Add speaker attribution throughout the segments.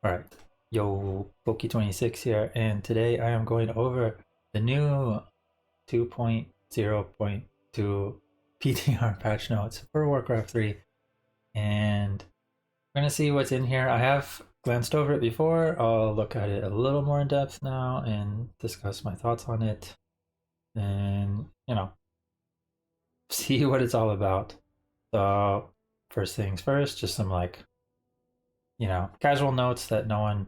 Speaker 1: Alright, yo, Pokey26 here, and today I am going over the new 2.0.2 PTR patch notes for Warcraft 3, and we're gonna see what's in here. I have glanced over it before. I'll look at it a little more in depth now and discuss my thoughts on it, and see what it's all about. So, first things first, just some casual notes that no one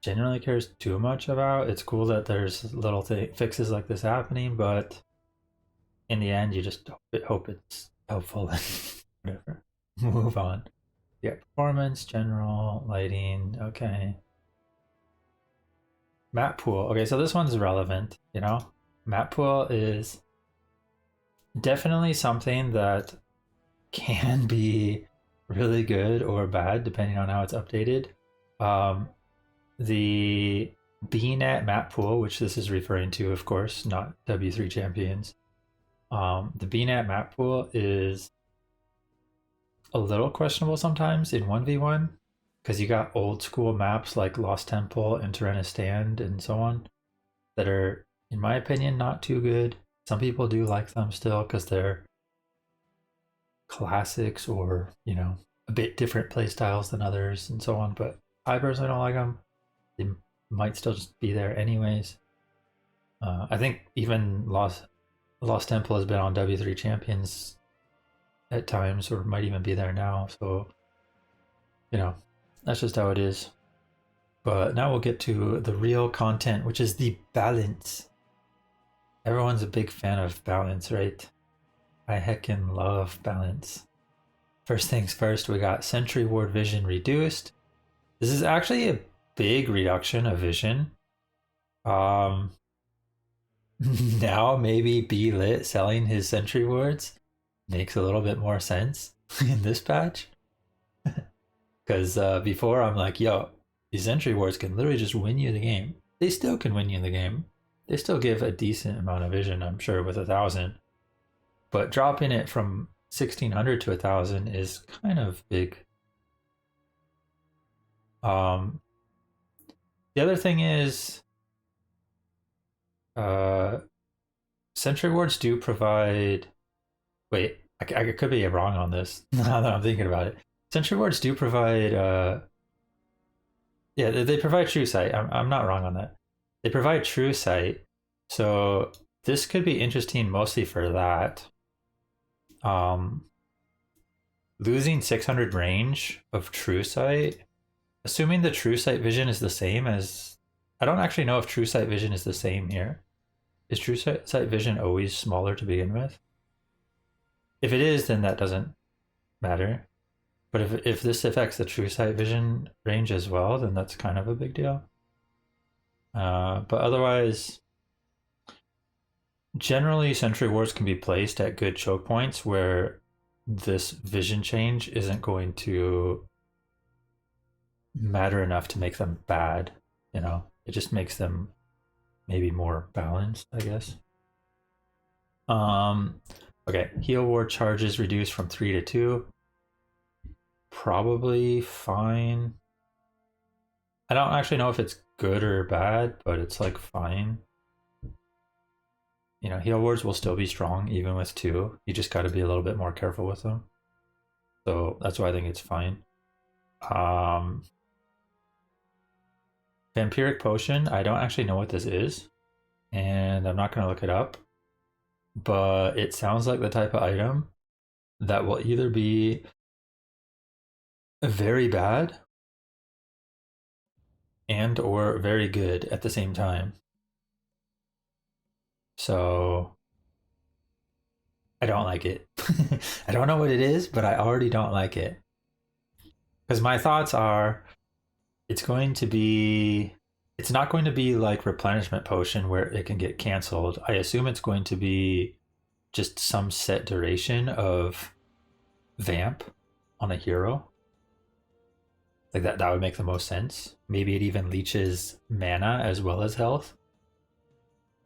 Speaker 1: generally cares too much about. It's cool that there's little fixes like this happening, but in the end, you just hope it's helpful and whatever. Move on. Yeah, performance, general, lighting, okay. Map pool. Okay, so this one's relevant, Map pool is definitely something that can be really good or bad depending on how it's updated. The BNet map pool, which this is referring to, of course, not W3 champions. The BNet map pool is a little questionable sometimes in 1v1 because you got old school maps like Lost Temple and Tauren Stand and so on that are, in my opinion, not too good. Some people do like them still because they're classics or, a bit different play styles than others and so on, but I personally don't like them. They might still just be there anyways. I think even Lost Temple has been on W3 Champions at times, or might even be there now. So, that's just how it is. But now we'll get to the real content, which is the balance. Everyone's a big fan of balance, right? I heckin' love balance. First things first, we got Sentry Ward Vision reduced. This is actually a big reduction of vision. Now maybe B Lit selling his sentry wards makes a little bit more sense in this patch. Because before I'm like, yo, these sentry wards can literally just win you the game. They still can win you the game. They still give a decent amount of vision, I'm sure, with 1,000. But dropping it from 1,600 to 1,000 is kind of big. The other thing is, sentry wards do provide. Wait, I could be wrong on this. Now that I'm thinking about it, sentry wards do provide. Yeah, they provide true sight. I'm not wrong on that. They provide true sight, so this could be interesting mostly for that. Losing 600 range of true sight. Assuming the true sight vision is the same as... I don't actually know if true sight vision is the same here. Is true sight vision always smaller to begin with? If it is, then that doesn't matter. But if this affects the true sight vision range as well, then that's kind of a big deal. But otherwise, generally sentry wards can be placed at good choke points where this vision change isn't going to matter enough to make them bad. It just makes them maybe more balanced, I guess. Okay, heal ward charges reduced from 3 to 2. Probably fine. I don't actually know if it's good or bad, but it's like fine. Heal wards will still be strong even with 2. You just got to be a little bit more careful with them. So that's why I think it's fine. Vampiric Potion, I don't actually know what this is, and I'm not going to look it up, but it sounds like the type of item that will either be very bad and or very good at the same time. So I don't like it. I don't know what it is, but I already don't like it. Because my thoughts are, it's not going to be like replenishment potion where it can get canceled. I assume it's going to be just some set duration of vamp on a hero. Like that would make the most sense. Maybe it even leeches mana as well as health.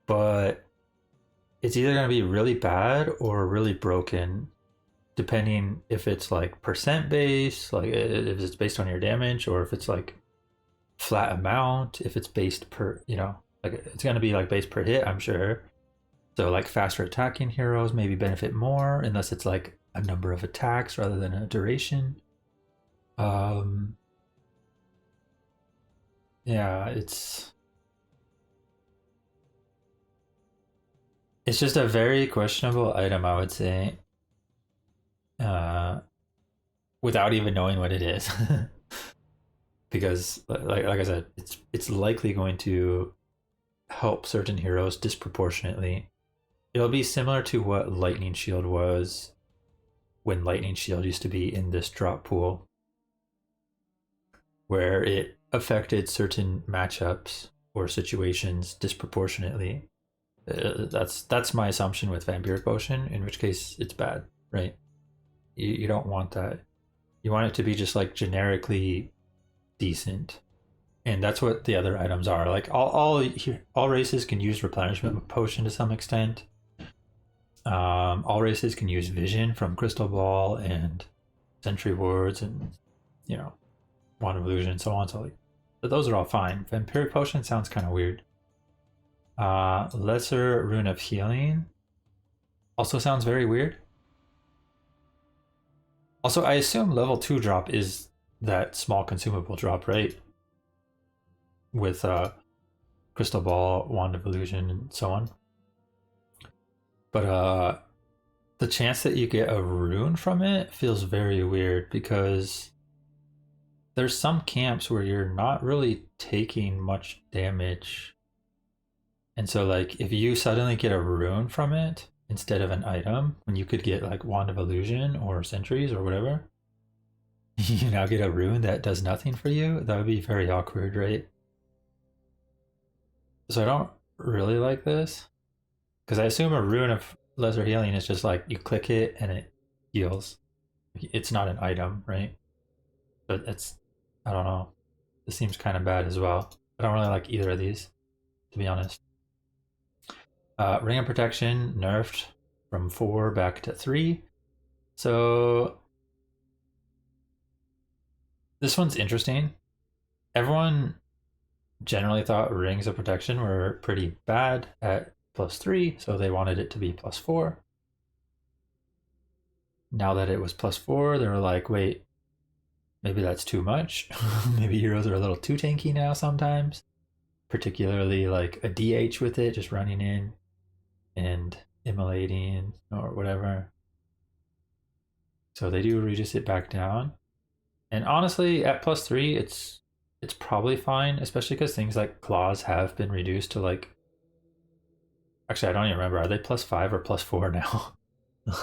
Speaker 1: But it's either going to be really bad or really broken depending if it's like percent based, like if it's based on your damage, or if it's like flat amount, if it's based per, you know, like it's going to be like based per hit, I'm sure. So like faster attacking heroes maybe benefit more unless it's like a number of attacks rather than a duration. Yeah, it's just a very questionable item, I would say. Without even knowing what it is. Because like I said, it's likely going to help certain heroes disproportionately. It'll be similar to what Lightning Shield was when Lightning Shield used to be in this drop pool, where it affected certain matchups or situations disproportionately. That's my assumption with Vampiric Potion, in which case it's bad, right? You don't want that. You want it to be just like generically decent, and that's what the other items are. Like all races can use replenishment potion to some extent. All races can use vision from Crystal Ball and Sentry Wards and, you know, Wand of Illusion and so on. So like, but those are all fine. Vampiric Potion sounds kind of weird. Lesser Rune of Healing also sounds very weird. Also, I assume level 2 drop is that small consumable drop, right? With Crystal Ball, Wand of Illusion, and so on. But the chance that you get a rune from it feels very weird, because there's some camps where you're not really taking much damage. And so like if you suddenly get a rune from it instead of an item, when you could get like Wand of Illusion or Sentries or whatever, you now get a rune that does nothing for you, that would be very awkward, right? So I don't really like this, because I assume a rune of lesser healing is just like you click it and it heals. It's not an item, right? But it's, I don't know. This seems kind of bad as well. I don't really like either of these, to be honest. Ring of Protection nerfed from 4 back to 3. So this one's interesting. Everyone generally thought Rings of Protection were pretty bad at +3, so they wanted it to be +4. Now that it was +4, they were like, wait, maybe that's too much. Maybe heroes are a little too tanky now sometimes. Particularly like a DH with it, just running in and immolating or whatever. So they do reduce it back down. And honestly, at +3, it's probably fine, especially because things like claws have been reduced to like, actually I don't even remember, are they +5 or +4 now?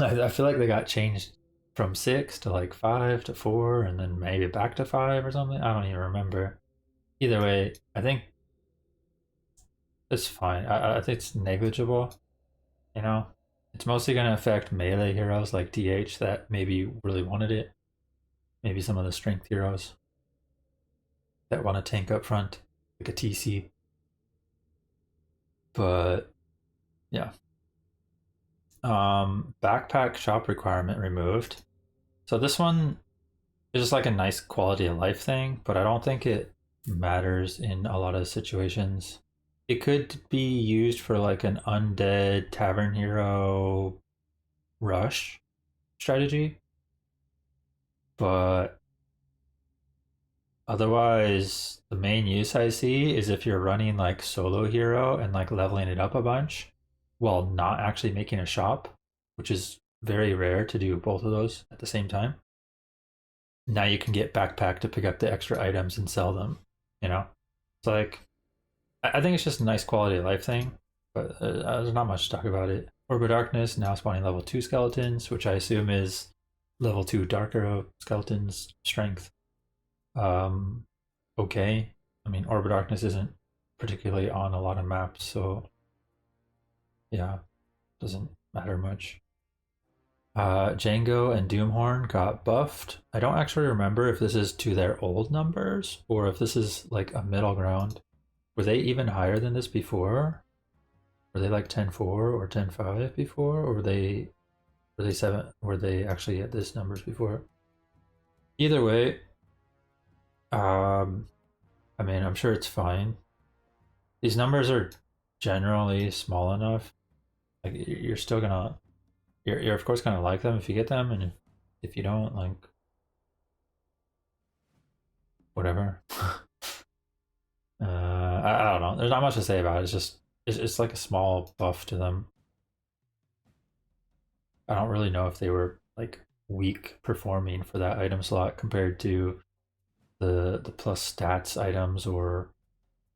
Speaker 1: I feel like they got changed from 6 to like 5 to 4 and then maybe back to 5 or something. I don't even remember. Either way, I think it's fine. I think it's negligible, you know? It's mostly going to affect melee heroes like DH that maybe really wanted it. Maybe some of the strength heroes that want to tank up front, like a TC. But yeah. Backpack shop requirement removed. So this one is just like a nice quality of life thing, but I don't think it matters in a lot of situations. It could be used for like an undead tavern hero rush strategy, but otherwise the main use I see is if you're running like solo hero and like leveling it up a bunch while not actually making a shop, which is very rare to do both of those at the same time. Now you can get backpack to pick up the extra items and sell them, you know? It's like, I think it's just a nice quality of life thing, but there's not much to talk about it. Orb of Darkness now spawning level 2 skeletons, which I assume is level 2 Dark Arrow skeletons strength. Okay. I mean, Orb of Darkness isn't particularly on a lot of maps, so yeah, doesn't matter much. Django and Doomhorn got buffed. I don't actually remember if this is to their old numbers or if this is like a middle ground. Were they even higher than this before? Were they like 10.4 or 10.5 before? Or were they Were they actually at this numbers before? Either way, I mean, I'm sure it's fine. These numbers are generally small enough. Like you're still gonna, you're of course gonna like them if you get them, and if you don't, like, whatever. I don't know. There's not much to say about it. It's just it's like a small buff to them. I don't really know if they were like weak performing for that item slot compared to the plus stats items or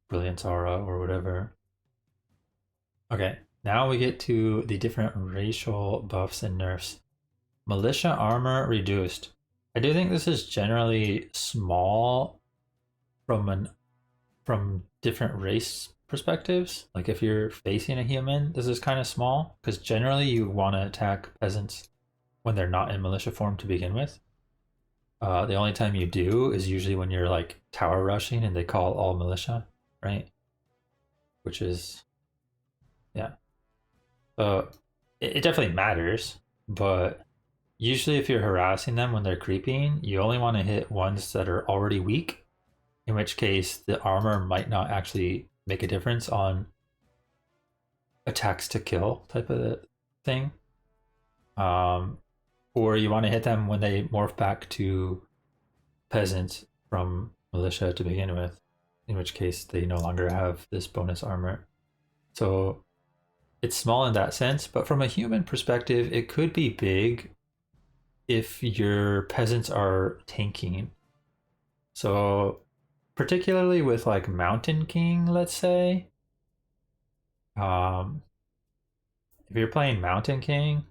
Speaker 1: brilliance aura or whatever. Okay, now we get to the different racial buffs and nerfs. Militia armor reduced. I do think this is generally small from different race perspectives. Like if you're facing a human, this is kind of small because generally you want to attack peasants when they're not in militia form to begin with. The only time you do is usually when you're like tower rushing and they call all militia, right? Which is, yeah. So it definitely matters, but usually if you're harassing them when they're creeping, you only want to hit ones that are already weak, in which case the armor might not actually make a difference on attacks to kill type of thing. Or you want to hit them when they morph back to peasants from militia to begin with, in which case they no longer have this bonus armor. So it's small in that sense, but from a human perspective, it could be big if your peasants are tanking. So particularly with like Mountain King, let's say, if you're playing Mountain King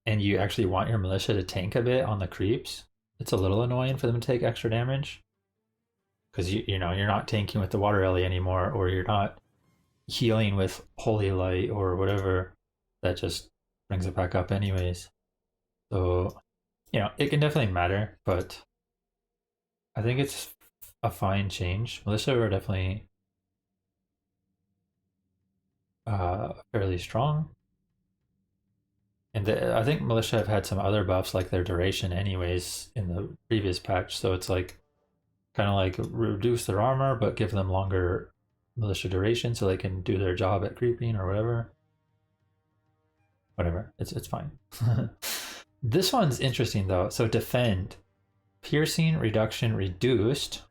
Speaker 1: and you actually want your militia to tank a bit on the creeps, it's a little annoying for them to take extra damage because you know you're not tanking with the water ellie anymore, or you're not healing with holy light or whatever that just brings it back up anyways. So you know it can definitely matter, but I think it's a fine change. Militia are definitely fairly strong. And I think militia have had some other buffs like their duration anyways in the previous patch, so it's like kind of like reduce their armor but give them longer militia duration so they can do their job at creeping or whatever. It's fine. This one's interesting though. So defend, piercing reduction reduced.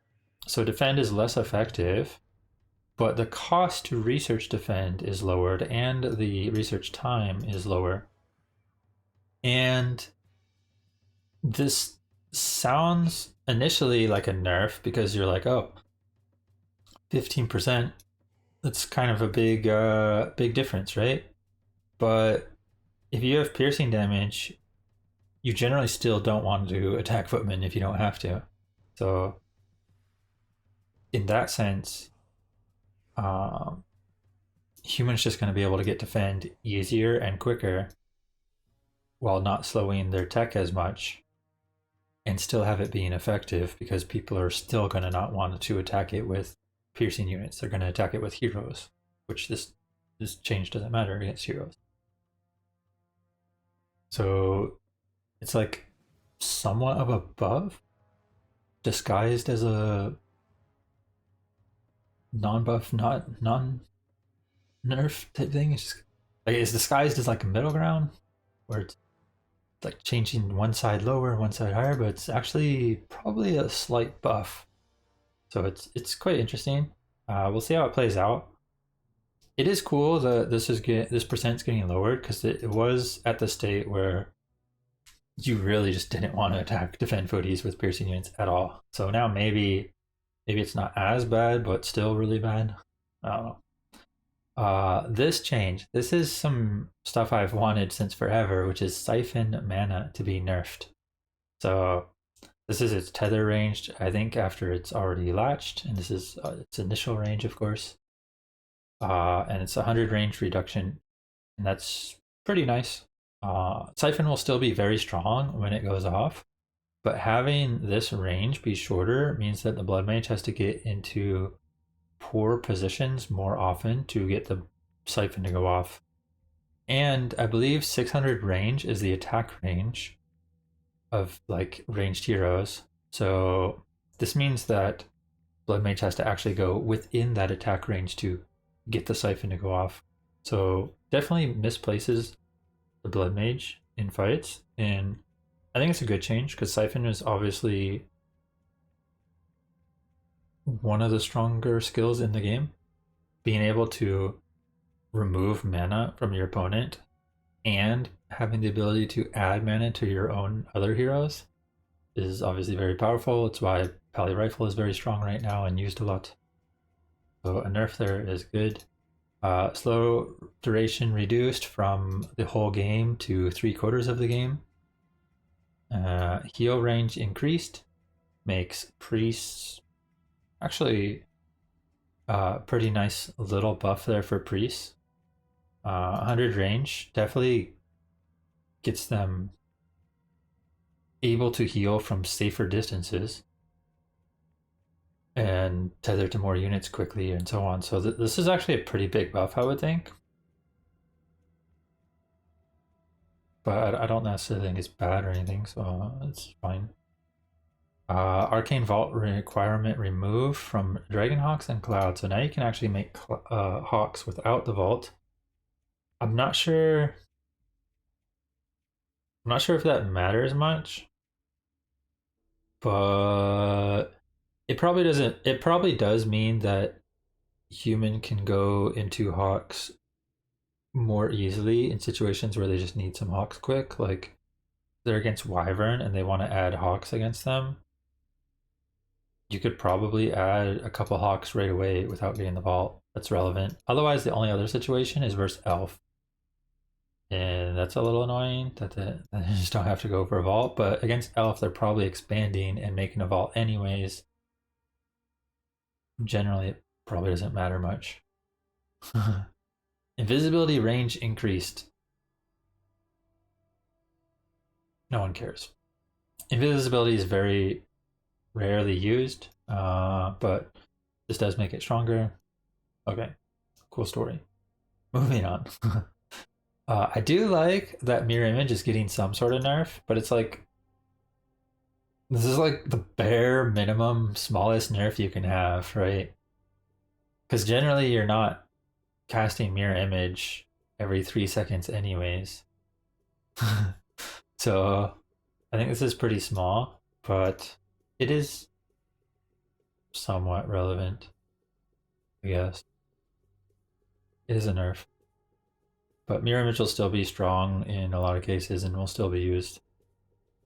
Speaker 1: So defend is less effective, but the cost to research defend is lowered and the research time is lower. And this sounds initially like a nerf because you're like, oh, 15%, that's kind of a big difference, right? But if you have piercing damage, you generally still don't want to attack footmen if you don't have to. So in that sense, humans just going to be able to get defend easier and quicker while not slowing their tech as much and still have it being effective because people are still going to not want to attack it with piercing units. They're going to attack it with heroes, which this change doesn't matter against heroes. So it's like somewhat of a buff disguised as a non-buff, not non-nerf type thing. It's just like it's disguised as like a middle ground where it's like changing one side lower, one side higher, but it's actually probably a slight buff. So it's quite interesting. We'll see how it plays out. It is cool that this percent's getting lowered because it was at the state where you really just didn't want to attack defend footies with piercing units at all. So now maybe it's not as bad, but still really bad. I don't know. This change, this is some stuff I've wanted since forever, which is siphon mana to be nerfed. So this is its tether range, I think, after it's already latched, and this is its initial range, of course. And it's 100 range reduction, and that's pretty nice. Siphon will still be very strong when it goes off, but having this range be shorter means that the blood mage has to get into poor positions more often to get the siphon to go off. And I believe 600 range is the attack range of like ranged heroes. So this means that Blood Mage has to actually go within that attack range to get the Siphon to go off. So definitely misplaces the Blood Mage in fights, and I think it's a good change because Siphon is obviously one of the stronger skills in the game. Being able to remove mana from your opponent and having the ability to add mana to your own other heroes is obviously very powerful. It's why Pally Rifle is very strong right now and used a lot. So a nerf there is good. Slow duration reduced from the whole game to 3/4 of the game. Heal range increased, makes priests actually pretty nice little buff there for priests. 100 range definitely gets them able to heal from safer distances and tether to more units quickly and so on. So this is actually a pretty big buff, I would think. But I don't necessarily think it's bad or anything, so it's fine. Arcane Vault requirement removed from Dragon Hawks and Cloud. So now you can actually make Hawks without the Vault. I'm not sure if that matters much, but it probably doesn't. It probably does mean that human can go into Hawks more easily in situations where they just need some Hawks quick, like they're against Wyvern and they want to add Hawks against them. You could probably add a couple Hawks right away without getting the Vault. That's relevant. Otherwise, the only other situation is versus Elf. And that's a little annoying that they just don't have to go for a Vault. But against Elf, they're probably expanding and making a Vault anyways. Generally, it probably doesn't matter much. Invisibility range increased. No one cares. Invisibility is very rarely used, but this does make it stronger. Okay, cool story. Moving on. I do like that mirror image is getting some sort of nerf, but it's like this is like the bare minimum smallest nerf you can have, right? Because generally you're not casting mirror image every 3 seconds anyways. So I think this is pretty small, but it is somewhat relevant, I guess. It is a nerf. But mirror image will still be strong in a lot of cases and will still be used.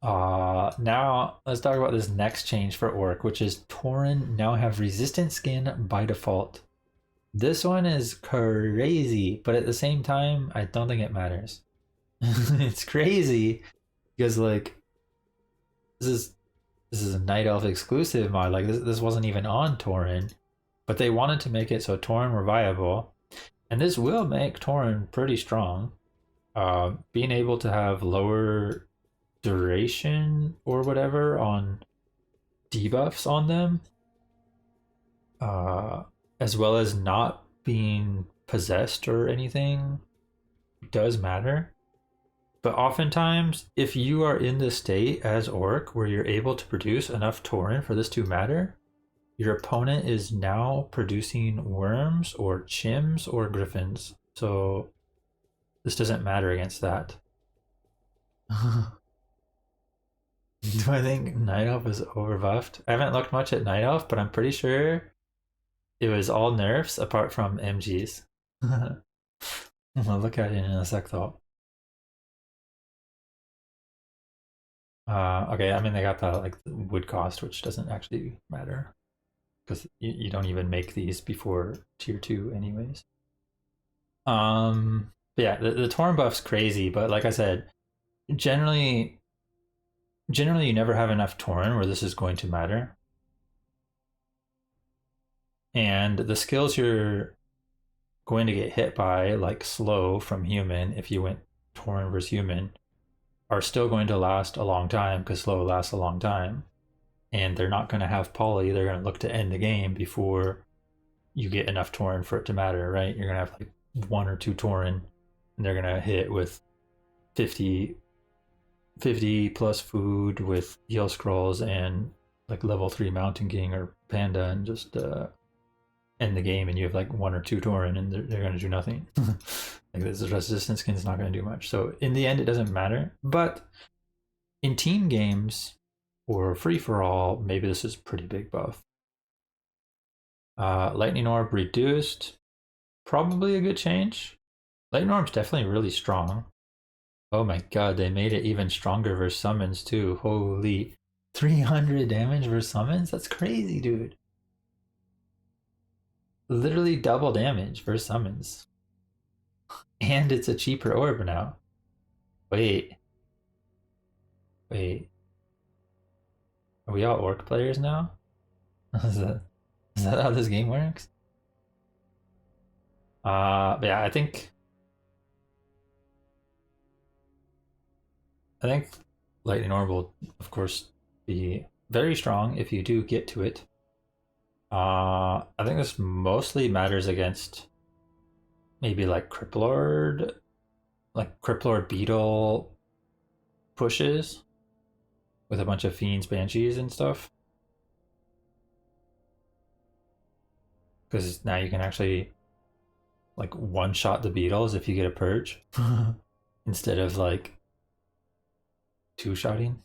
Speaker 1: Now let's talk about this next change for Orc, which is Tauren now have resistant skin by default. This one is crazy, but at the same time, I don't think it matters. It's crazy because like this is a Night Elf exclusive mod. Like this wasn't even on Tauren, but they wanted to make it so Tauren were viable. And this will make Tauren pretty strong. Being able to have lower duration or whatever on debuffs on them, as well as not being possessed or anything, does matter. But oftentimes, if you are in the state as Orc where you're able to produce enough Tauren for this to matter, your opponent is now producing worms or chims or griffins. So this doesn't matter against that. Do I think Night Elf is overbuffed? I haven't looked much at Night Elf, but I'm pretty sure it was all nerfs apart from MGs. I'll look at it in a sec though. Okay, I mean they got the like wood cost, which doesn't actually matter because you don't even make these before tier 2 anyways. But yeah, the Tauren buff's crazy, but like I said, generally you never have enough Tauren where this is going to matter. And the skills you're going to get hit by, like slow from human, if you went Tauren versus human, are still going to last a long time because slow lasts a long time. And they're not going to have poly. They're going to look to end the game before you get enough Tauren for it to matter, right? You're going to have like 1 or 2 Tauren and they're gonna hit with 50 plus food with heal scrolls and like level 3 mountain king or panda, and just end the game, and you have like 1 or 2 tauren, and they're gonna do nothing. Like this resistance skin's not gonna do much. So in the end, it doesn't matter. But in team games or free for all, maybe this is pretty big buff. Lightning orb reduced, probably a good change. Lightning orb's definitely really strong. Oh my god, they made it even stronger versus summons too. Holy, 300 damage versus summons? That's crazy, dude. Literally double damage versus summons. And it's a cheaper orb now. Wait. Are we all orc players now? Is that how this game works? But yeah, I think Lightning Orb will, of course, be very strong if you do get to it. I think this mostly matters against maybe like Criplord Beetle pushes with a bunch of Fiends, Banshees, and stuff. Because now you can actually like one-shot the beetles if you get a purge instead of like two-shotting.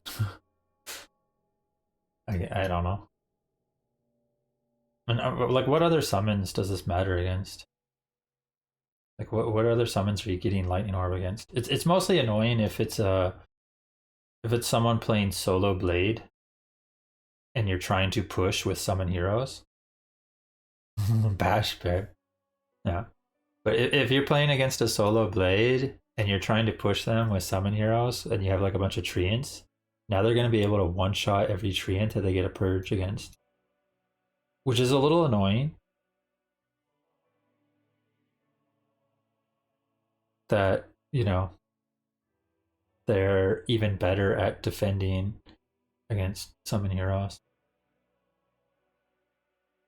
Speaker 1: I don't know. And like, what other summons does this matter against? Like, what other summons are you getting Lightning Orb against? It's mostly annoying if it's someone playing solo Blade and you're trying to push with summon heroes. Bash Bear. Yeah. But if you're playing against a solo Blade and you're trying to push them with summon heroes and you have like a bunch of treants, now they're going to be able to one-shot every treant that they get a purge against. Which is a little annoying. That, you know, they're even better at defending against summon heroes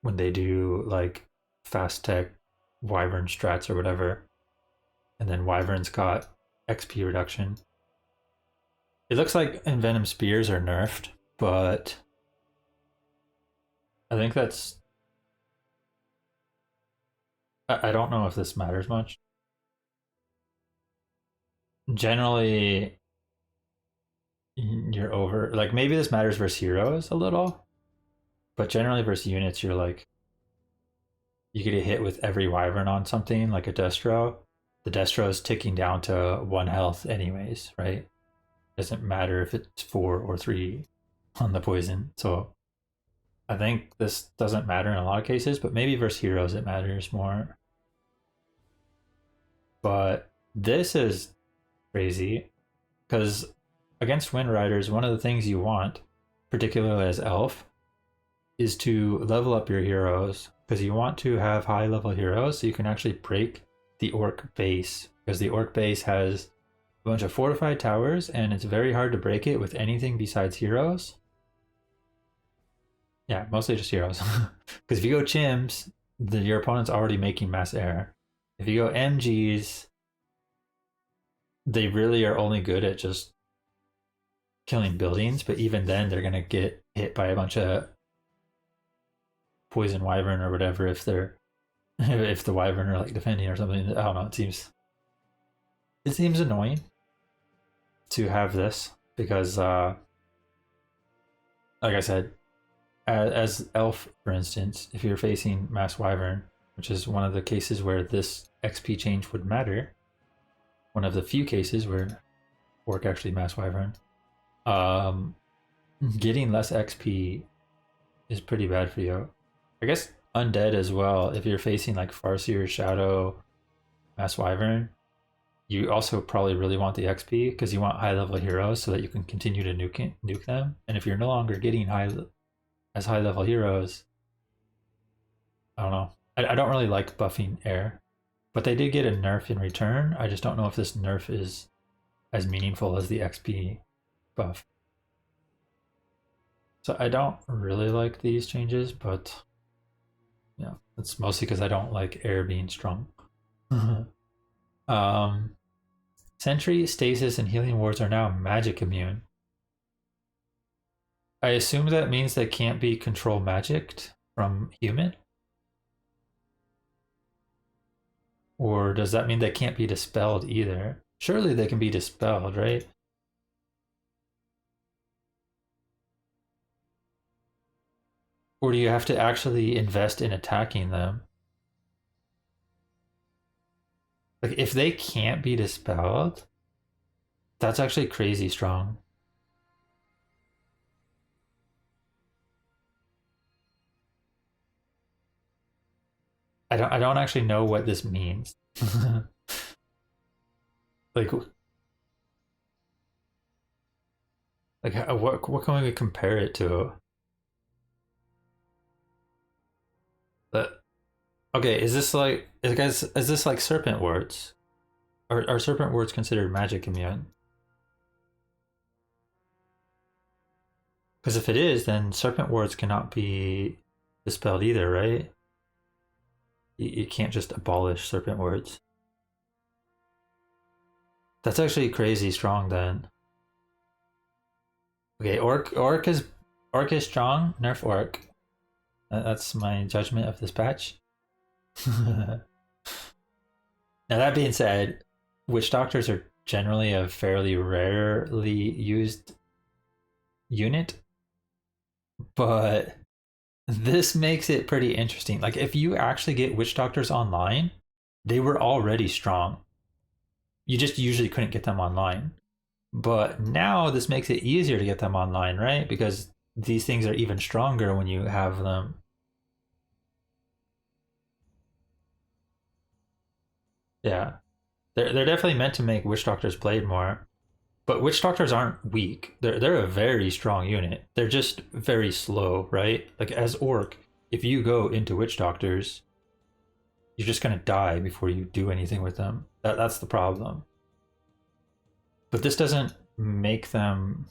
Speaker 1: when they do like fast tech Wyvern strats or whatever, and then Wyvern's got XP reduction. It looks like Venom spears are nerfed, but I think that's, I don't know if this matters much. Generally, you're over, like, maybe this matters versus heroes a little, but generally versus units, you're like, you get a hit with every Wyvern on something like a Destro. The Destro is ticking down to 1 health anyways, right? Doesn't matter if it's 4 or 3 on the poison. So I think this doesn't matter in a lot of cases, but maybe versus heroes it matters more. But this is crazy because against Wind Riders, one of the things you want, particularly as elf, is to level up your heroes, because you want to have high level heroes so you can actually break the orc base, because the orc base has a bunch of fortified towers and it's very hard to break it with anything besides heroes. Yeah, mostly just heroes. Because if you go chimps, your opponent's already making mass air. If you go MGs, they really are only good at just killing buildings, but even then they're gonna get hit by a bunch of poison wyvern or whatever if they're if the wyvern are like defending or something. I don't know, it seems annoying to have this because like I said, as elf, for instance, if you're facing mass wyvern, which is one of the cases where this XP change would matter, one of the few cases where orc actually mass wyvern, getting less XP is pretty bad for you. I guess undead as well. If you're facing like Farseer, Shadow, mass wyvern, you also probably really want the XP because you want high level heroes so that you can continue to nuke them. And if you're no longer getting high level heroes, I don't know. I don't really like buffing air, but they did get a nerf in return. I just don't know if this nerf is as meaningful as the XP buff. So I don't really like these changes, but yeah, it's mostly because I don't like air being strong. Sentry, stasis, and healing wards are now magic immune. I assume that means they can't be control magicked from human? Or does that mean they can't be dispelled either? Surely they can be dispelled, right? Or do you have to actually invest in attacking them? Like, if they can't be dispelled, that's actually crazy strong. I don't actually know what this means. like what can we compare it to? But okay, is this like serpent words? Are serpent words considered magic immune? Because if it is, then serpent words cannot be dispelled either, right? You can't just abolish serpent words. That's actually crazy strong then. Okay, orc is strong. Nerf orc. That's my judgment of this patch. Now that being said, witch doctors are generally a fairly rarely used unit, but this makes it pretty interesting. Like, if you actually get witch doctors online, they were already strong. You just usually couldn't get them online. But now this makes it easier to get them online, right? Because these things are even stronger when you have them. Yeah. They're definitely meant to make witch doctors played more. But witch doctors aren't weak. They're a very strong unit. They're just very slow, right? Like, as orc, if you go into witch doctors, you're just gonna die before you do anything with them. That's the problem. But this doesn't make them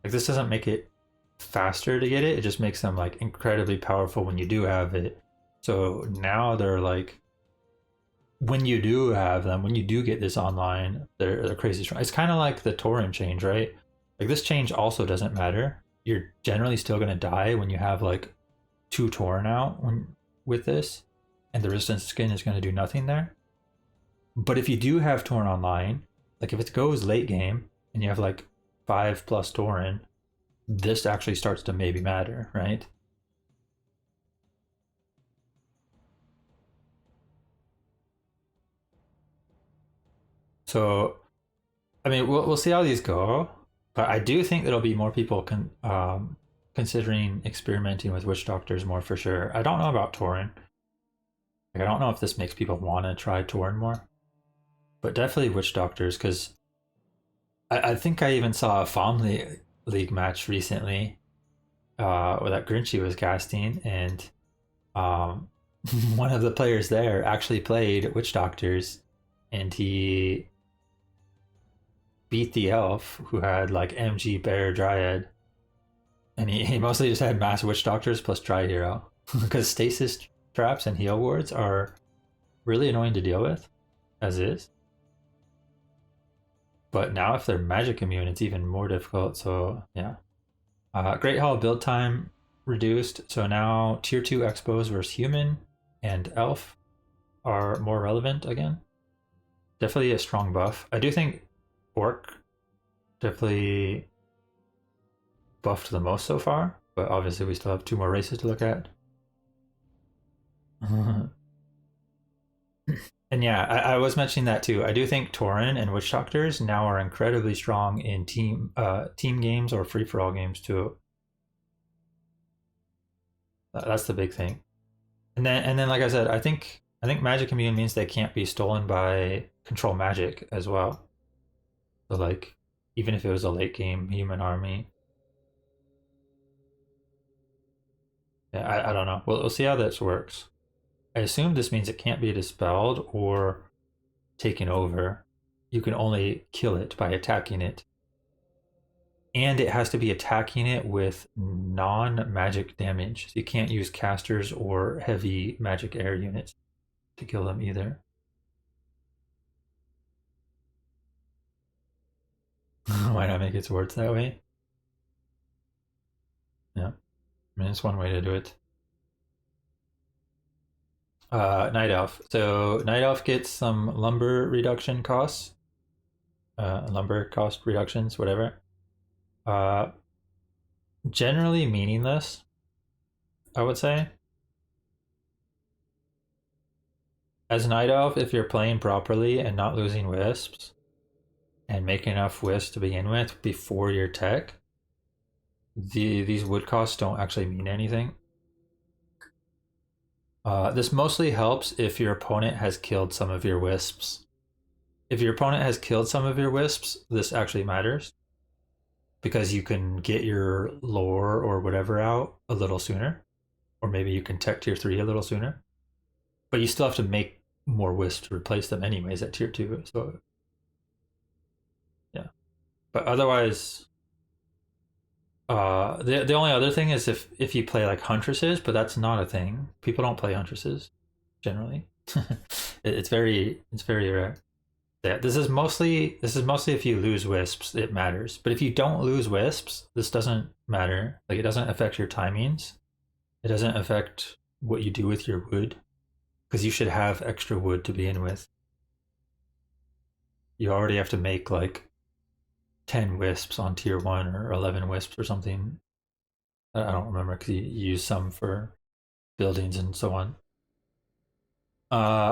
Speaker 1: like this doesn't make it faster to get it. It just makes them like incredibly powerful when you do have it. So now they're like, when you do have them, when you do get this online, they're crazy strong. It's kind of like the tauren change, right? Like, this change also doesn't matter. You're generally still gonna die when you have like 2 tauren out with this, and the resistance skin is gonna do nothing there. But if you do have tauren online, like if it goes late game and you have like 5+ tauren, this actually starts to maybe matter, right? So, I mean, we'll see how these go, but I do think there'll be more people considering experimenting with witch doctors more for sure. I don't know about tauren. Like, I don't know if this makes people want to try tauren more, but definitely witch doctors, because I think I even saw a family league match recently where that Grinchy was casting, and um, one of the players there actually played witch doctors, and he beat the elf who had like MG Bear Dryad, and he mostly just had mass witch doctors plus Dry Hero because stasis traps and heal wards are really annoying to deal with as is. But now if they're magic immune, it's even more difficult. So yeah. Great Hall build time reduced. So now tier 2 expos versus human and elf are more relevant again. Definitely a strong buff. I do think orc definitely buffed the most so far, but obviously we still have 2 more races to look at. And yeah, I was mentioning that too. I do think tauren and witch doctors now are incredibly strong in team games or free for all games too. That's the big thing. And then like I said, I think magic immune means they can't be stolen by control magic as well. So like, even if it was a late game human army. Yeah, I don't know. We'll see how this works. I assume this means it can't be dispelled or taken over. You can only kill it by attacking it. And it has to be attacking it with non-magic damage. So you can't use casters or heavy magic air units to kill them either. Why not make it towards that way? Yeah, I mean, it's one way to do it. Night Elf. So Night Elf gets some lumber reduction costs. Lumber cost reductions, whatever. Uh, Generally meaningless, I would say. As Night Elf, if you're playing properly and not losing wisps, and make enough wisps to begin with before your tech, these wood costs don't actually mean anything. This mostly helps if your opponent has killed some of your wisps. If your opponent has killed some of your wisps, this actually matters because you can get your lore or whatever out a little sooner, or maybe you can tech tier 3 a little sooner, but you still have to make more wisps to replace them anyways at tier 2. So yeah, but otherwise, the only other thing is if you play like huntresses, but that's not a thing. People don't play huntresses generally. It's very rare. Yeah, this is mostly if you lose wisps, it matters. But if you don't lose wisps, this doesn't matter. Like, it doesn't affect your timings. It doesn't affect what you do with your wood, because you should have extra wood to begin with. You already have to make like 10 wisps on tier 1 or 11 wisps or something. I don't remember because you use some for buildings and so on.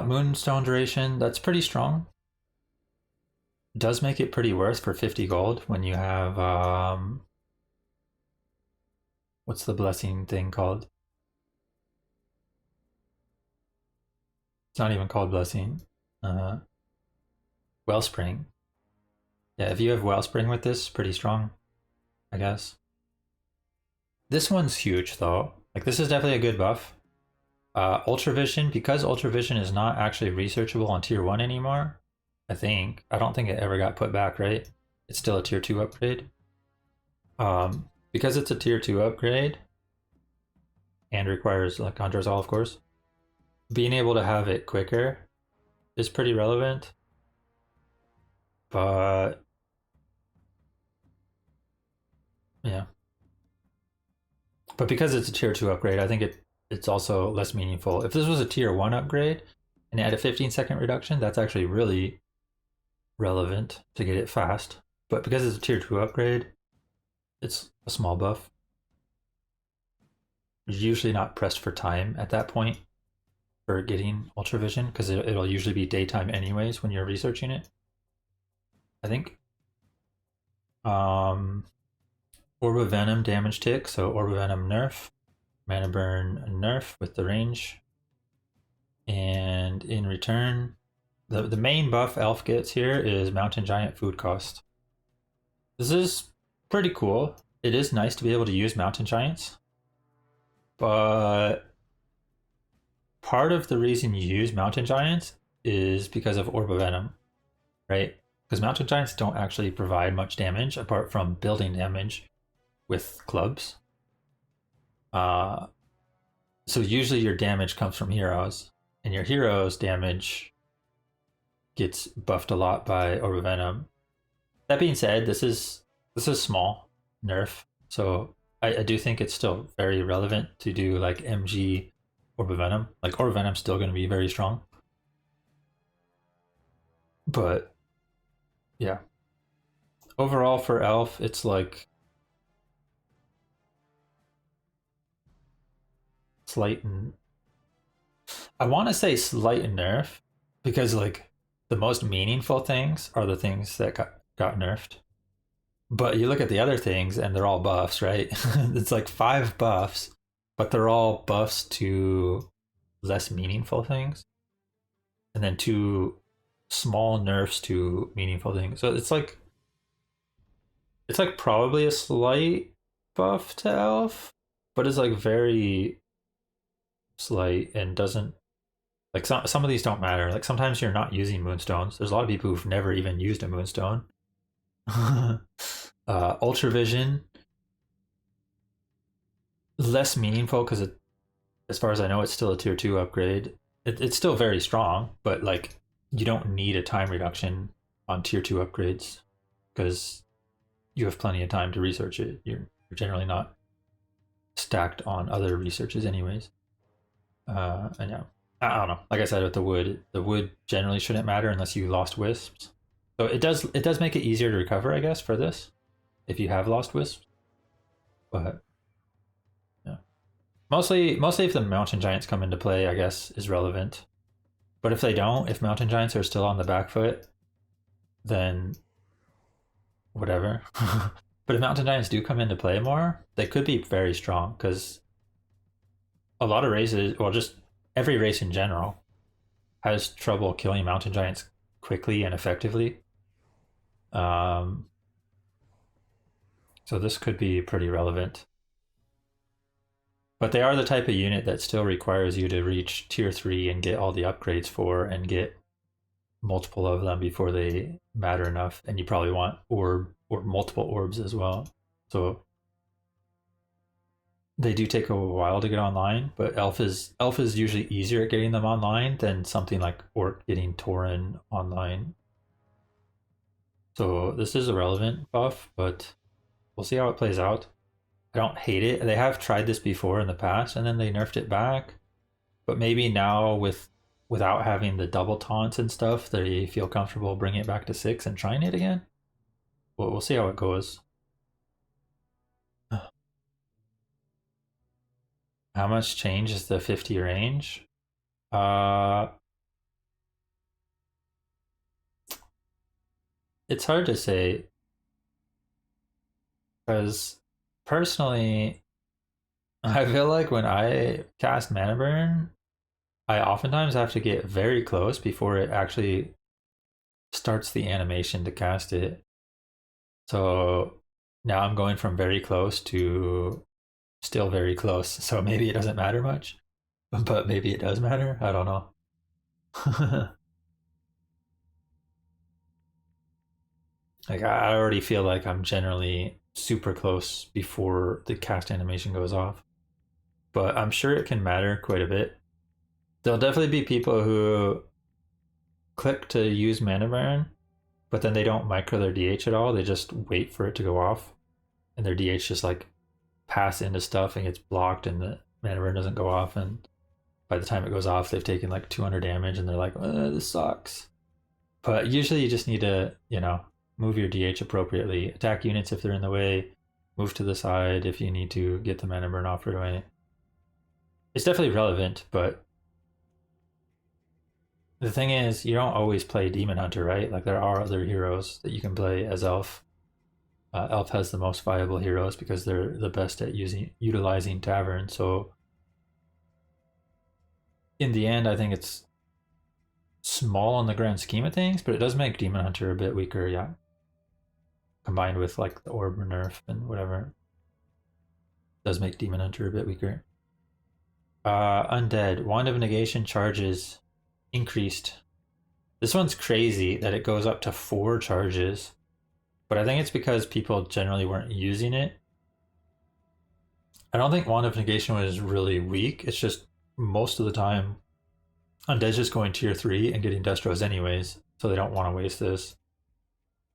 Speaker 1: Moonstone duration, that's pretty strong. Does make it pretty worth for 50 gold when you have what's the blessing thing called? It's not even called blessing. Wellspring. Yeah, if you have Wellspring with this, pretty strong, I guess. This one's huge though. Like, this is definitely a good buff. Ultravision, because Ultravision is not actually researchable on tier 1 anymore, I think. I don't think it ever got put back, right? It's still a tier 2 upgrade. Because it's a tier 2 upgrade and requires like Hunter's All, of course, being able to have it quicker is pretty relevant. But yeah. But because it's a tier 2 upgrade, I think it's also less meaningful. If this was a tier 1 upgrade and it had a 15-second reduction, that's actually really relevant to get it fast. But because it's a tier 2 upgrade, it's a small buff. You're usually not pressed for time at that point for getting Ultravision, because it'll usually be daytime anyways when you're researching it, I think. Orb of Venom damage tick, so Orb of Venom nerf, mana burn nerf with the range, and in return, the main buff Elf gets here is Mountain Giant food cost. This is pretty cool. It is nice to be able to use Mountain Giants, but part of the reason you use Mountain Giants is because of Orb of Venom, right? Because Mountain Giants don't actually provide much damage apart from building damage with clubs. So usually your damage comes from heroes, and your heroes' damage gets buffed a lot by Orb of Venom. That being said, this is small nerf, so I do think it's still very relevant to do like MG Orb of Venom. Like, Orb of Venom's still going to be very strong, but yeah. Overall for Elf, it's like slight and I want to say slight nerf, because like the most meaningful things are the things that got nerfed. But you look at the other things and they're all buffs, right? It's like 5 buffs, but they're all buffs to less meaningful things, and then 2 small nerfs to meaningful things. So it's like probably a slight buff to Elf, but it's like very slight and doesn't, like, some of these don't matter. Like, sometimes you're not using moonstones. There's a lot of people who've never even used a moonstone. Ultravision, less meaningful because as far as I know, it's still a tier 2 upgrade. It's still very strong, but like, you don't need a time reduction on tier 2 upgrades, because you have plenty of time to research it. You're generally not stacked on other researches anyways. And yeah, I don't know. Like I said with the wood generally shouldn't matter unless you lost wisps. So it does make it easier to recover, I guess, for this if you have lost wisps. But yeah, mostly if the mountain giants come into play, I guess is relevant. But if they don't, if mountain giants are still on the back foot, then whatever. But if mountain giants do come into play more, they could be very strong because a lot of races, well, just every race in general, has trouble killing mountain giants quickly and effectively. So this could be pretty relevant. But they are the type of unit that still requires you to reach tier 3 and get all the upgrades for and get multiple of them before they matter enough. And you probably want orb or multiple orbs as well. So they do take a while to get online, but elf is usually easier at getting them online than something like orc getting tauren online. So this is a relevant buff, but we'll see how it plays out. I don't hate it. They have tried this before in the past, and then they nerfed it back. But maybe now without having the double taunts and stuff, they feel comfortable bringing it back to 6 and trying it again. We'll see how it goes. How much change is the 50 range? It's hard to say because personally, I feel like when I cast Mana Burn, I oftentimes have to get very close before it actually starts the animation to cast it. So now I'm going from very close to still very close. So maybe it doesn't matter much, but maybe it does matter. I don't know. Like I already feel like I'm generally super close before the cast animation goes off. But I'm sure it can matter quite a bit. There'll definitely be people who click to use Mana Burn, but then they don't micro their DH at all. They just wait for it to go off, and their DH just like pass into stuff and gets blocked, and the Mana Burn doesn't go off. And by the time it goes off, they've taken like 200 damage, and they're like, "This sucks." But usually, you just need to, move your DH appropriately. Attack units if they're in the way. Move to the side if you need to get the Mana Burn off right away. It's definitely relevant, but the thing is, you don't always play Demon Hunter, right? Like there are other heroes that you can play as Elf. Elf has the most viable heroes because they're the best at utilizing Tavern. So in the end, I think it's small on the grand scheme of things, but it does make Demon Hunter a bit weaker, yeah. Combined with like the Orb nerf and whatever, it does make Demon Hunter a bit weaker. Undead, Wand of Negation charges increased. This one's crazy that it goes up to 4 charges, but I think it's because people generally weren't using it. I don't think Wand of Negation was really weak. It's just most of the time Undead's just going tier 3 and getting Destros anyways, so they don't want to waste this.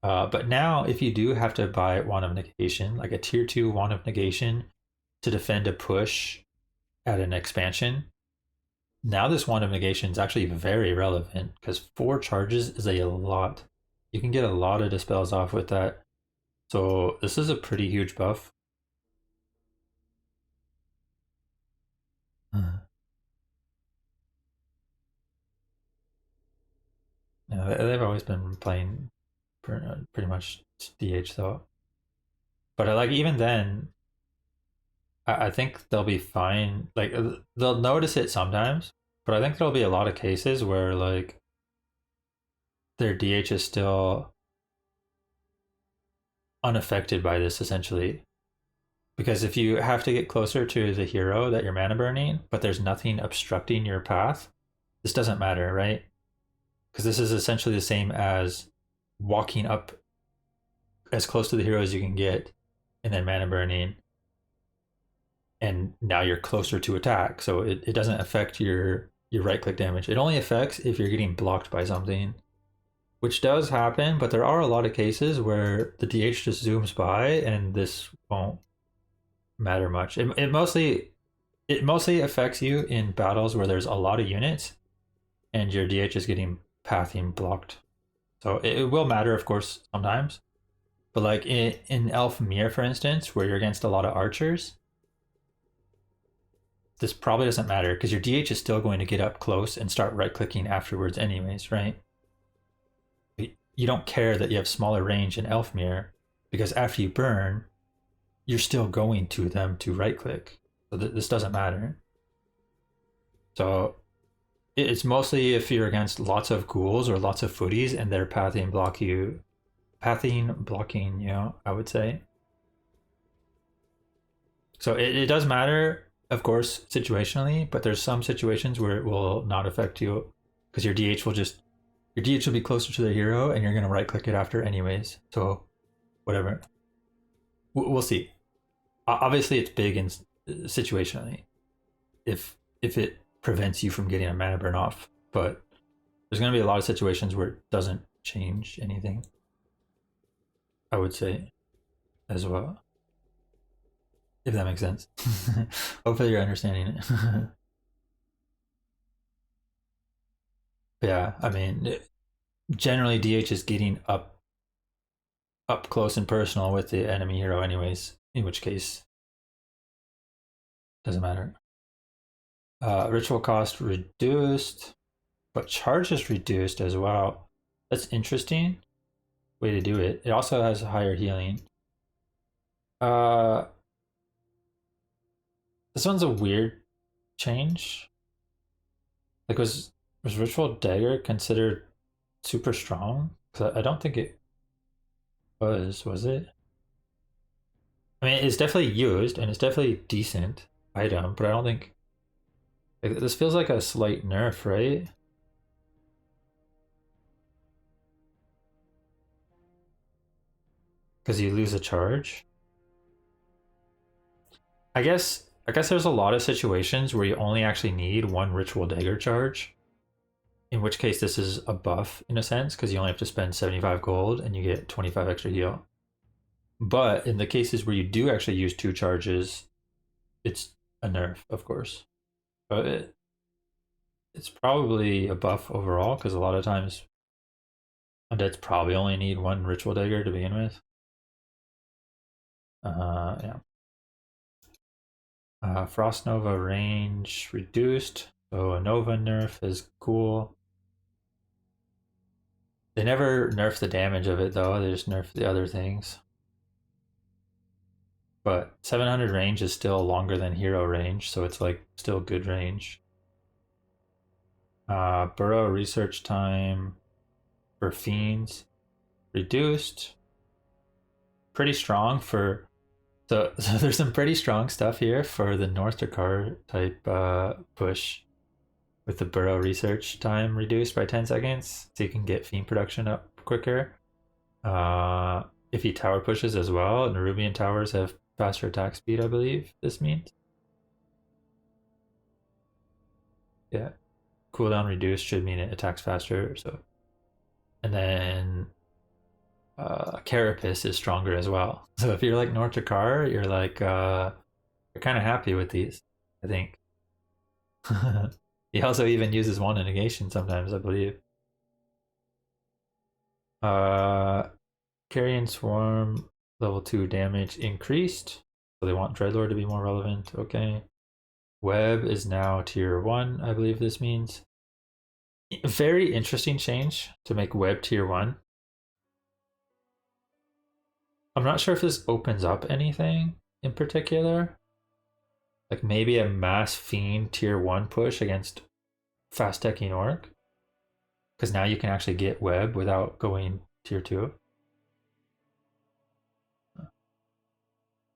Speaker 1: But now if you do have to buy Wand of Negation, like a tier 2 Wand of Negation to defend a push at an expansion, now this Wand of Negation is actually very relevant because 4 charges is a lot. You can get a lot of dispels off with that. So this is a pretty huge buff. Yeah, they've always been playing pretty much DH though. But like even then, I think they'll be fine. Like they'll notice it sometimes, but I think there'll be a lot of cases where like their DH is still unaffected by this essentially. Because if you have to get closer to the hero that you're mana burning, but there's nothing obstructing your path, this doesn't matter, right? Because this is essentially the same as walking up as close to the hero as you can get and then mana burning. And now you're closer to attack. So it doesn't affect your right click damage. It only affects if you're getting blocked by something. which does happen, but there are a lot of cases where the DH just zooms by and this won't matter much. It mostly affects you in battles where there's a lot of units and your DH is getting pathing blocked. So it will matter, of course, sometimes. But like in Elf Mir, for instance, where you're against a lot of archers, this probably doesn't matter because your DH is still going to get up close and start right-clicking afterwards anyways, right? You don't care that you have smaller range in Elf Mir because after you burn, you're still going to them to right-click. So this doesn't matter. So it's mostly if you're against lots of ghouls or lots of footies and they're pathing blocking, you know, I would say. So it does matter, of course, situationally, but there's some situations where it will not affect you because your DH will be closer to the hero and you're going to right click it after anyways. So whatever. We'll see. Obviously it's big in situationally if it prevents you from getting a mana burn off, but there's going to be a lot of situations where it doesn't change anything, I would say, as well, if that makes sense. Hopefully you're understanding it. Yeah, I mean, generally DH is getting up close and personal with the enemy hero anyways, in which case doesn't matter. Ritual cost reduced, but charge is reduced as well. That's interesting way to do it. It also has higher healing. This one's a weird change. Like was Ritual Dagger considered super strong? Because I don't think it was it? I mean, it's definitely used and it's definitely a decent item, but I don't think this feels like a slight nerf, right? Because you lose a charge. I guess there's a lot of situations where you only actually need one Ritual Dagger charge. In which case this is a buff in a sense, because you only have to spend 75 gold and you get 25 extra heal. But in the cases where you do actually use 2 charges, it's a nerf, of course. But it's probably a buff overall, because a lot of times undeads probably only need 1 Ritual Dagger to begin with. Yeah. Frost Nova range reduced, so a Nova nerf is cool. They never nerf the damage of it though, they just nerf the other things. But 700 range is still longer than hero range, so it's like still good range. Burrow research time for fiends reduced. Pretty strong for so there's some pretty strong stuff here for the North Dakar type push with the Burrow research time reduced by 10 seconds, so you can get fiend production up quicker. If he tower pushes as well, and Nerubian towers have faster attack speed, I believe this means. Yeah, cooldown reduced should mean it attacks faster. So, and then Carapace is stronger as well. So if you're like North Dakar, you're like you're kind of happy with these, I think. He also even uses one in negation sometimes, I believe. Carrion Swarm level 2 damage increased. So they want Dreadlord to be more relevant. Okay. Web is now tier 1, I believe this means. Very interesting change to make Web tier 1. I'm not sure if this opens up anything in particular. Like maybe a mass fiend tier 1 push against fast decking orc. Because now you can actually get Web without going tier 2.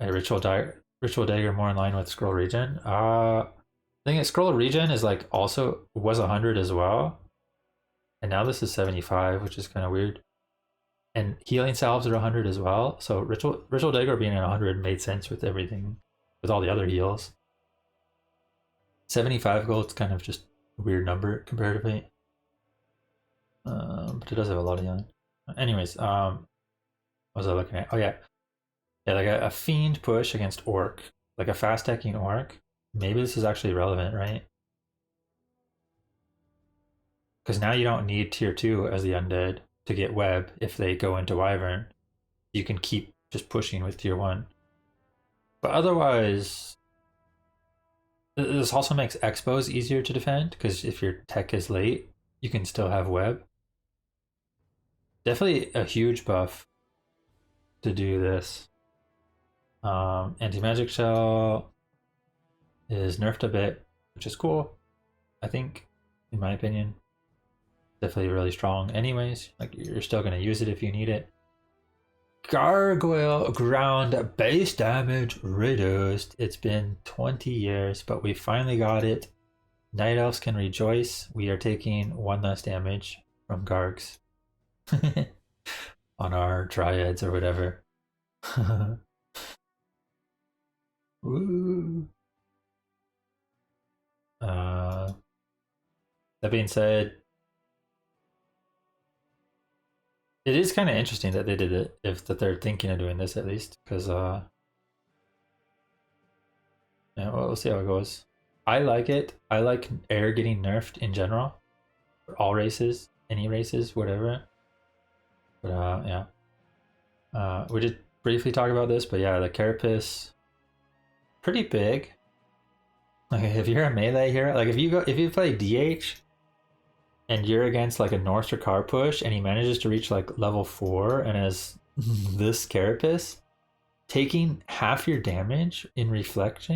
Speaker 1: A Ritual Dagger more in line with Scroll Regen. I think that Scroll Regen is like also was 100 as well. And now this is 75, which is kind of weird. And healing salves are 100 as well. So Ritual Dagger being at 100 made sense with everything, with all the other heals. 75 gold's kind of just a weird number comparatively. But it does have a lot of healing. Anyways, what was I looking at? Oh yeah, yeah, like a fiend push against orc, like a fast stacking orc. Maybe this is actually relevant, right? Because now you don't need tier 2 as the undead to get web if they go into wyvern. You can keep just pushing with tier 1. But otherwise, this also makes expos easier to defend because if your tech is late, you can still have web. Definitely a huge buff to do this. Anti-magic shell is nerfed a bit, which is cool, I think, in my opinion. Definitely really strong anyways. Like, you're still going to use it if you need it. Gargoyle ground base damage reduced. It's been 20 years, but we finally got it. Night elves can rejoice. We are taking 1 less damage from Gargs on our dryads or whatever. Woo. That being said, it is kind of interesting that they did it, if that they're thinking of doing this at least, because yeah, well, we'll see how it goes. I like it. I like air getting nerfed in general, for all races, any races, whatever. But yeah, we did briefly talk about this, but yeah, the carapace, pretty big. Like if you're a melee hero, like if you play DH and you're against like a North or car push and he manages to reach like level 4 and has this carapace, taking half your damage in reflect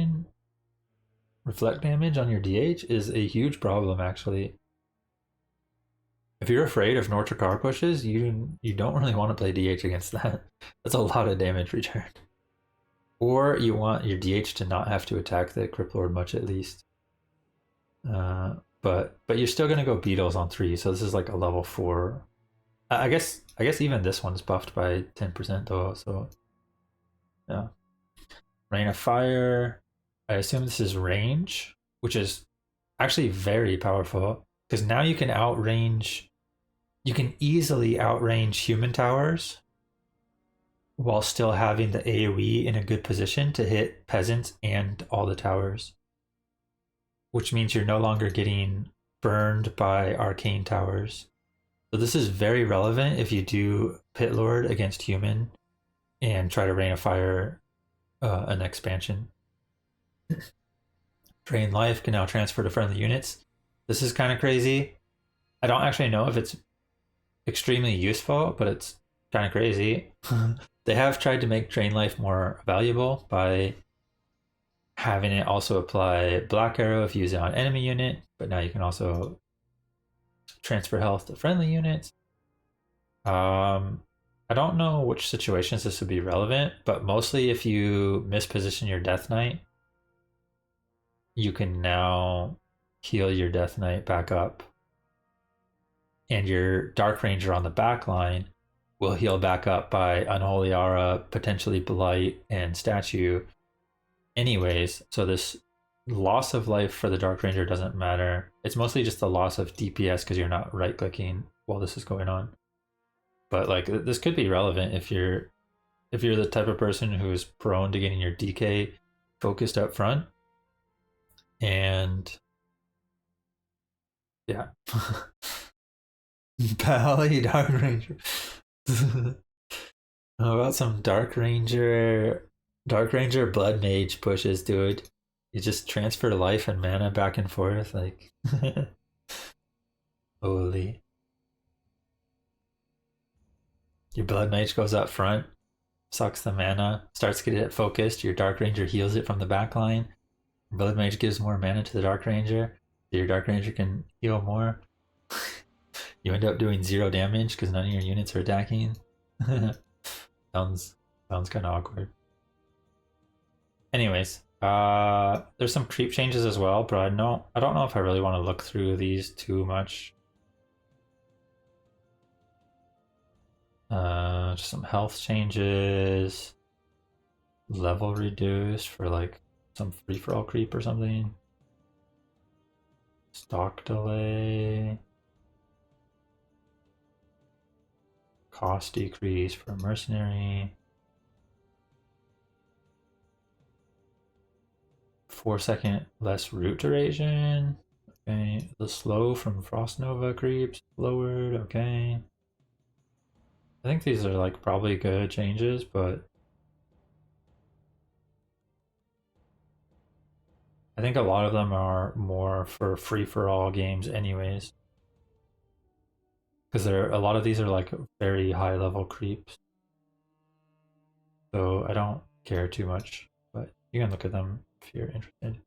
Speaker 1: damage on your DH is a huge problem actually. If you're afraid of North or car pushes, you don't really want to play DH against that. That's a lot of damage return. Or you want your DH to not have to attack the Crypt Lord much at least. But you're still gonna go Beetles on 3, so this is like a level 4. I guess even this one's buffed by 10% though, so yeah. Rain of Fire. I assume this is range, which is actually very powerful because now you can easily outrange human towers while still having the AoE in a good position to hit peasants and all the towers. Which means you're no longer getting burned by arcane towers. So this is very relevant if you do Pit Lord against human and try to Rain of Fire an expansion. Drain life can now transfer to friendly units. This is kind of crazy. I don't actually know if it's extremely useful, but it's kind of crazy. They have tried to make drain life more valuable by having it also apply Black Arrow if you use it on enemy unit, but now you can also transfer health to friendly units. I don't know which situations this would be relevant, but mostly if you misposition your Death Knight, you can now heal your Death Knight back up. And your Dark Ranger on the back line will heal back up by Unholy Aura, potentially Blight, and Statue. Anyways, so this loss of life for the Dark Ranger doesn't matter. It's mostly just the loss of DPS because you're not right clicking while this is going on. But like this could be relevant if you're the type of person who is prone to getting your DK focused up front. And yeah. Pally Dark Ranger. How about some Dark Ranger Blood Mage pushes, dude? You just transfer life and mana back and forth, like holy. Your Blood Mage goes up front, sucks the mana, starts getting it focused, your Dark Ranger heals it from the back line. Blood Mage gives more mana to the Dark Ranger, so your Dark Ranger can heal more. You end up doing 0 damage because none of your units are attacking. sounds kind of awkward. Anyways, there's some creep changes as well, but I don't know if I really want to look through these too much. Just some health changes, level reduced for like some free-for-all creep or something. Stock delay. cost decrease for mercenary. 4-second less root duration. Okay, the slow from Frost Nova creeps lowered. Okay, I think these are like probably good changes, but I think a lot of them are more for free-for-all games anyways. Because a lot of these are like very high-level creeps. So I don't care too much, but you can look at them if you're interested.